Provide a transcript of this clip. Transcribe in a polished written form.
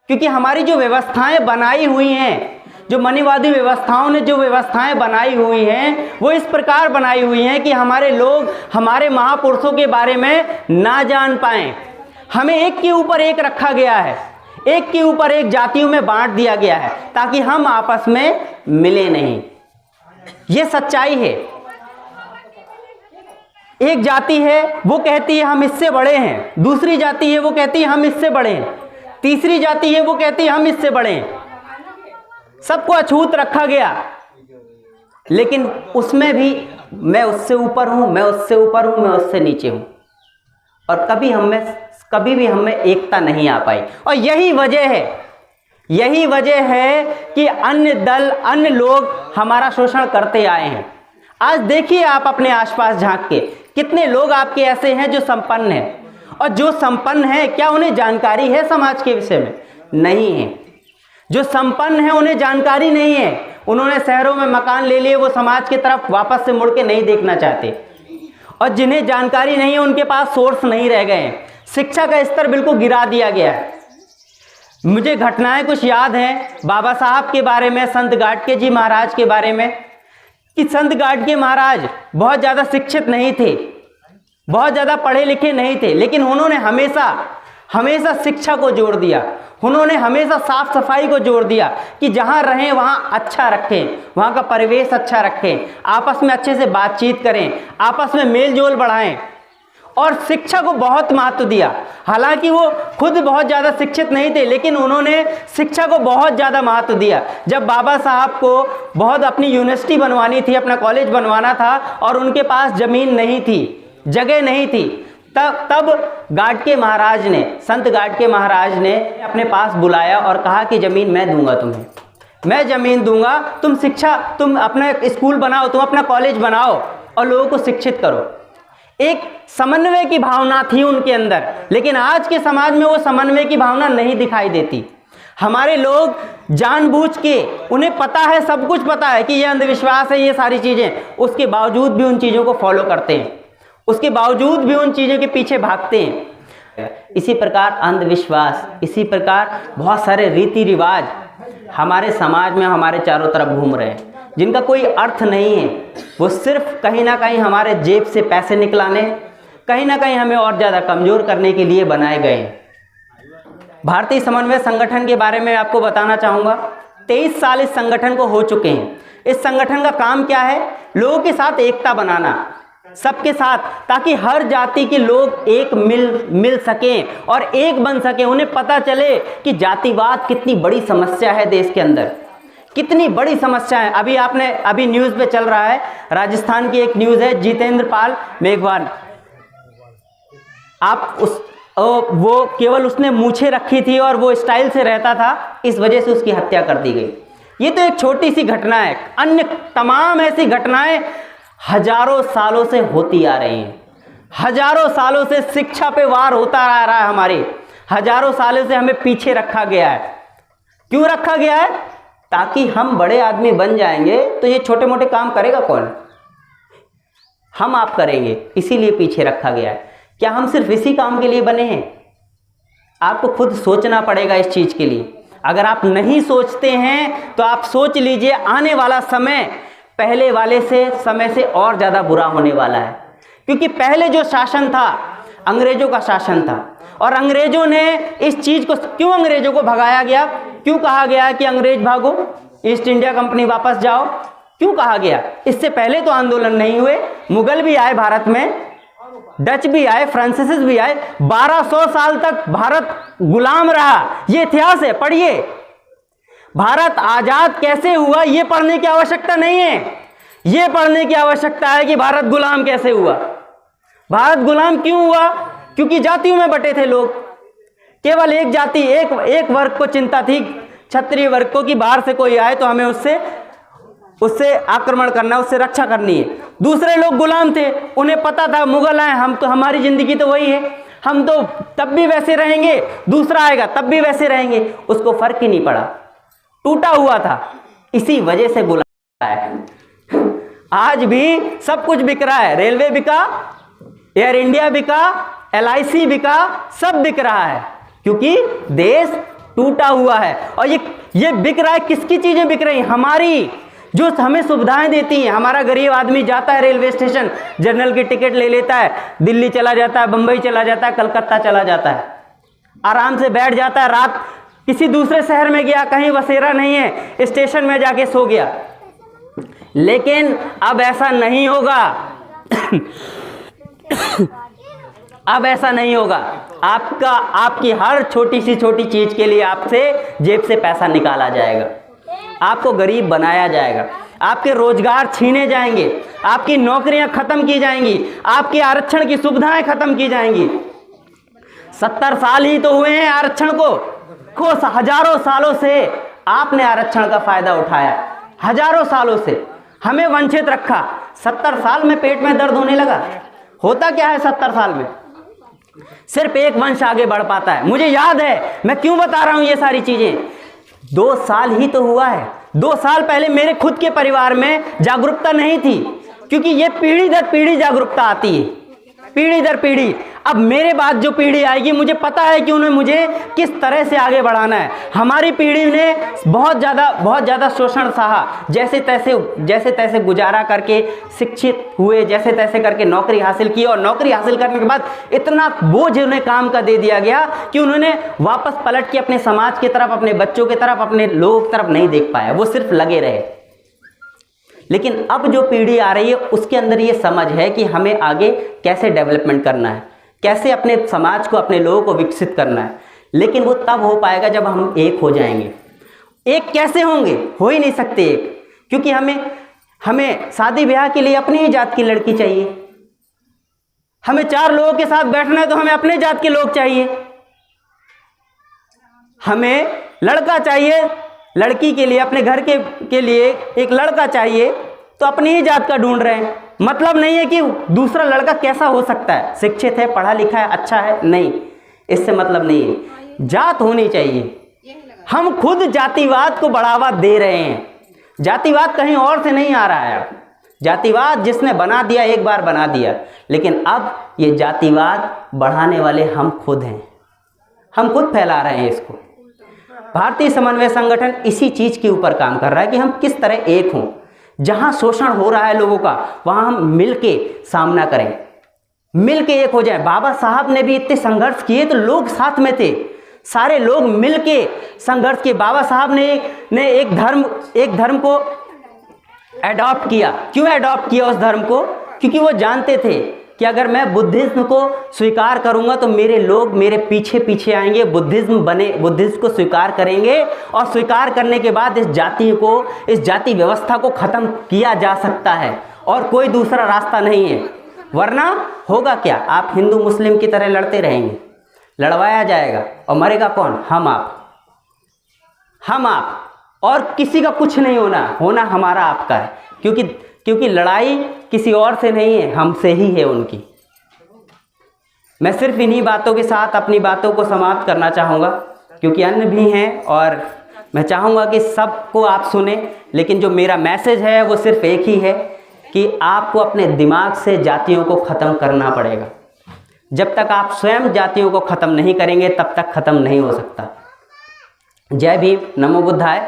क्योंकि हमारी जो व्यवस्थाएं बनाई हुई हैं, जो मनीवादी व्यवस्थाओं ने जो व्यवस्थाएं बनाई हुई हैं, वो इस प्रकार बनाई हुई हैं कि हमारे लोग हमारे महापुरुषों के बारे में ना जान पाएं। हमें एक के ऊपर एक रखा गया है, एक के ऊपर एक जातियों में बांट दिया गया है ताकि हम आपस में मिले नहीं। ये सच्चाई है। एक जाति है वो कहती है हम इससे बड़े हैं, दूसरी जाति है वो कहती है हम इससे बड़े हैं, तीसरी जाति है वो कहती है हम इससे बड़े हैं। सबको अछूत रखा गया, लेकिन उसमें भी मैं उससे ऊपर हूं, मैं उससे ऊपर हूं, मैं उससे नीचे हूं, और कभी भी हमें एकता नहीं आ पाई। और यही वजह है कि अन्य दल, अन्य लोग हमारा शोषण करते आए हैं। आज देखिए आप अपने आसपास झांक के, कितने लोग आपके ऐसे हैं जो संपन्न हैं, और जो संपन्न हैं क्या उन्हें जानकारी है समाज के विषय में? नहीं है। जो संपन्न है उन्हें जानकारी नहीं है, उन्होंने शहरों में मकान ले लिए, वो समाज की तरफ वापस से मुड़ के नहीं देखना चाहते। और जिन्हें जानकारी नहीं है उनके पास सोर्स नहीं रह गए हैं, शिक्षा का स्तर बिल्कुल गिरा दिया गया है। मुझे घटनाएं कुछ याद हैं बाबा साहब के बारे में, संत गाडगे जी महाराज के बारे में, कि संत गाडगे महाराज बहुत ज़्यादा शिक्षित नहीं थे, बहुत ज़्यादा पढ़े लिखे नहीं थे, लेकिन उन्होंने हमेशा शिक्षा को जोड़ दिया। उन्होंने हमेशा साफ सफाई को जोड़ दिया कि जहाँ रहें वहाँ अच्छा रखें, वहाँ का परिवेश अच्छा रखें, आपस में अच्छे से बातचीत करें, आपस में मेल जोल बढ़ाएं, और शिक्षा को बहुत महत्व दिया। हालांकि वो खुद बहुत ज़्यादा शिक्षित नहीं थे, लेकिन उन्होंने शिक्षा को बहुत ज़्यादा महत्व दिया। जब बाबा साहब को बहुत अपनी यूनिवर्सिटी बनवानी थी, अपना कॉलेज बनवाना था, और उनके पास ज़मीन नहीं थी, जगह नहीं थी, तब गाडगे महाराज ने, संत गाडगे महाराज ने अपने पास बुलाया और कहा कि ज़मीन मैं दूंगा तुम्हें, मैं ज़मीन दूंगा, तुम अपना स्कूल बनाओ, तुम अपना कॉलेज बनाओ और लोगों को शिक्षित करो। एक समन्वय की भावना थी उनके अंदर, लेकिन आज के समाज में वो समन्वय की भावना नहीं दिखाई देती। हमारे लोग जानबूझ के, उन्हें पता है, सब कुछ पता है कि ये अंधविश्वास है, ये सारी चीज़ें, उसके बावजूद भी उन चीज़ों को फॉलो करते हैं, उसके बावजूद भी उन चीज़ों के पीछे भागते हैं। इसी प्रकार अंधविश्वास, इसी प्रकार बहुत सारे रीति रिवाज हमारे समाज में हमारे चारों तरफ घूम रहे हैं, जिनका कोई अर्थ नहीं है। वो सिर्फ कहीं ना कहीं हमारे जेब से पैसे निकलाने, कहीं ना कहीं हमें और ज़्यादा कमज़ोर करने के लिए बनाए गए हैं। भारतीय समन्वय संगठन के बारे में आपको बताना चाहूँगा। 23 साल इस संगठन को हो चुके हैं। इस संगठन का काम क्या है? लोगों के साथ एकता बनाना, सबके साथ, ताकि हर जाति के लोग एक मिल सकें और एक बन सकें। उन्हें पता चले कि जातिवाद कितनी बड़ी समस्या है देश के अंदर, कितनी बड़ी समस्या है। अभी न्यूज़ पे चल रहा है, राजस्थान की एक न्यूज़ है, जितेंद्र पाल मेघवाल, वो केवल उसने मूछें रखी थी और वो स्टाइल से रहता था, इस वजह से उसकी हत्या कर दी गई। ये तो एक छोटी सी घटना है, अन्य तमाम ऐसी घटनाएं हजारों सालों से होती आ रही हैं। हजारों सालों से शिक्षा पे वार होता आ रहा है, हमारे हजारों सालों से हमें पीछे रखा गया है। क्यों रखा गया है? ताकि हम बड़े आदमी बन जाएंगे तो ये छोटे मोटे काम करेगा कौन? हम आप करेंगे, इसीलिए पीछे रखा गया है। क्या हम सिर्फ इसी काम के लिए बने हैं? आपको खुद सोचना पड़ेगा इस चीज के लिए। अगर आप नहीं सोचते हैं तो आप सोच लीजिए, आने वाला समय पहले वाले समय से और ज़्यादा बुरा होने वाला है। क्योंकि पहले जो शासन था अंग्रेजों का शासन था, और अंग्रेजों ने इस चीज़ को, क्यों अंग्रेजों को भगाया गया? क्यों कहा गया कि अंग्रेज भागो, ईस्ट इंडिया कंपनी वापस जाओ? क्यों कहा गया? इससे पहले तो आंदोलन नहीं हुए। मुगल भी आए भारत में, डच भी आए, फ्रांसीसी भी आए, 1200 साल तक भारत गुलाम रहा। ये इतिहास है, पढ़िए। भारत आजाद कैसे हुआ ये पढ़ने की आवश्यकता नहीं है, ये पढ़ने की आवश्यकता है कि भारत गुलाम कैसे हुआ। भारत गुलाम क्यों हुआ? क्योंकि जातियों में बटे थे लोग। केवल एक जाति, एक वर्ग को चिंता थी, क्षत्रिय वर्ग को, कि बाहर से कोई आए तो हमें उससे आक्रमण करना, उससे रक्षा करनी है। दूसरे लोग गुलाम थे, उन्हें पता था मुगल आए, हम तो, हमारी जिंदगी तो वही है, हम तो तब भी वैसे रहेंगे, दूसरा आएगा तब भी वैसे रहेंगे। उसको फर्क ही नहीं पड़ा, टूटा हुआ था, इसी वजह से गुलाम है। आज भी सब कुछ बिक रहा है, रेलवे बिका, एयर इंडिया बिका, LIC बिका, सब बिक रहा है, क्योंकि देश टूटा हुआ है। और ये बिक रहा है, किसकी चीज़ें बिक रही हैं? हमारी, जो हमें सुविधाएं देती हैं। हमारा गरीब आदमी जाता है रेलवे स्टेशन, जनरल की टिकट ले लेता है, दिल्ली चला जाता है, बम्बई चला जाता है, कलकत्ता चला जाता है, आराम से बैठ जाता है, रात किसी दूसरे शहर में गया, कहीं बसेरा नहीं है, स्टेशन में जाके सो गया। लेकिन अब ऐसा नहीं होगा। अब ऐसा नहीं होगा। आपकी हर छोटी सी छोटी चीज के लिए आपसे जेब से पैसा निकाला जाएगा, आपको गरीब बनाया जाएगा, आपके रोजगार छीने जाएंगे, आपकी नौकरियां खत्म की जाएंगी, आपके आरक्षण की सुविधाएं खत्म की जाएंगी। 70 साल ही तो हुए हैं आरक्षण को हजारों सालों से आपने आरक्षण का फायदा उठाया, हजारों सालों से हमें वंचित रखा। 70 साल में पेट में दर्द होने लगा। होता क्या है 70 साल में? सिर्फ एक वंश आगे बढ़ पाता है। मुझे याद है, मैं क्यों बता रहा हूं ये सारी चीजें। 2 साल ही तो हुआ है। 2 साल पहले मेरे खुद के परिवार में जागरूकता नहीं थी, क्योंकि ये पीढ़ी दर पीढ़ी जागरूकता आती है, पीढ़ी दर पीढ़ी। अब मेरे बाद जो पीढ़ी आएगी, मुझे पता है कि उन्हें मुझे किस तरह से आगे बढ़ाना है। हमारी पीढ़ी ने बहुत ज़्यादा शोषण सहा, जैसे तैसे गुजारा करके शिक्षित हुए, जैसे तैसे करके नौकरी हासिल की, और नौकरी हासिल करने के बाद इतना बोझ उन्हें काम का दे दिया गया कि उन्होंने वापस पलट के अपने समाज की तरफ, अपने बच्चों की तरफ, अपने लोगों की तरफ नहीं देख पाया, वो सिर्फ लगे रहे। लेकिन अब जो पीढ़ी आ रही है, उसके अंदर ये समझ है कि हमें आगे कैसे डेवलपमेंट करना है, कैसे अपने समाज को, अपने लोगों को विकसित करना है। लेकिन वो तब हो पाएगा जब हम एक हो जाएंगे। एक कैसे होंगे? हो ही नहीं सकते एक, क्योंकि हमें शादी ब्याह के लिए अपनी ही जात की लड़की चाहिए। हमें 4 लोगों के साथ बैठना है तो हमें अपने जात के लोग चाहिए। हमें लड़का चाहिए, लड़की के लिए, अपने घर के लिए एक लड़का चाहिए, तो अपनी ही जात का ढूंढ रहे हैं। मतलब नहीं है कि दूसरा लड़का कैसा हो सकता है, शिक्षित है, पढ़ा लिखा है, अच्छा है, नहीं, इससे मतलब नहीं है। जात होनी चाहिए। हम खुद जातिवाद को बढ़ावा दे रहे हैं। जातिवाद कहीं और से नहीं आ रहा है। जातिवाद जिसने बना दिया, एक बार बना दिया, लेकिन अब ये जातिवाद बढ़ाने वाले हम खुद हैं। हम खुद फैला रहे हैं इसको। भारतीय समन्वय संगठन इसी चीज के ऊपर काम कर रहा है कि हम किस तरह एक हों। जहां शोषण हो रहा है लोगों का, वहां हम मिलके सामना करें, मिलके एक हो जाए। बाबा साहब ने भी इतने संघर्ष किए तो लोग साथ में थे, सारे लोग मिलके संघर्ष किए। बाबा साहब ने एक धर्म को एडॉप्ट किया। क्यों एडॉप्ट किया उस धर्म को? क्योंकि वो जानते थे कि अगर मैं बुद्धिज्म को स्वीकार करूंगा तो मेरे लोग मेरे पीछे पीछे आएंगे, बुद्धिज्म को स्वीकार करेंगे, और स्वीकार करने के बाद इस जाति व्यवस्था को खत्म किया जा सकता है, और कोई दूसरा रास्ता नहीं है। वरना होगा क्या? आप हिंदू मुस्लिम की तरह लड़ते रहेंगे, लड़वाया जाएगा, और मरेगा कौन? हम आप, और किसी का कुछ नहीं होना हमारा आपका है, क्योंकि लड़ाई किसी और से नहीं है, हमसे ही है उनकी। मैं सिर्फ इन्हीं बातों के साथ अपनी बातों को समाप्त करना चाहूँगा, क्योंकि अन्य भी हैं और मैं चाहूँगा कि सबको आप सुने। लेकिन जो मेरा मैसेज है वो सिर्फ एक ही है कि आपको अपने दिमाग से जातियों को ख़त्म करना पड़ेगा। जब तक आप स्वयं जातियों को ख़त्म नहीं करेंगे, तब तक ख़त्म नहीं हो सकता। जय भीम, नमो बुद्धाय।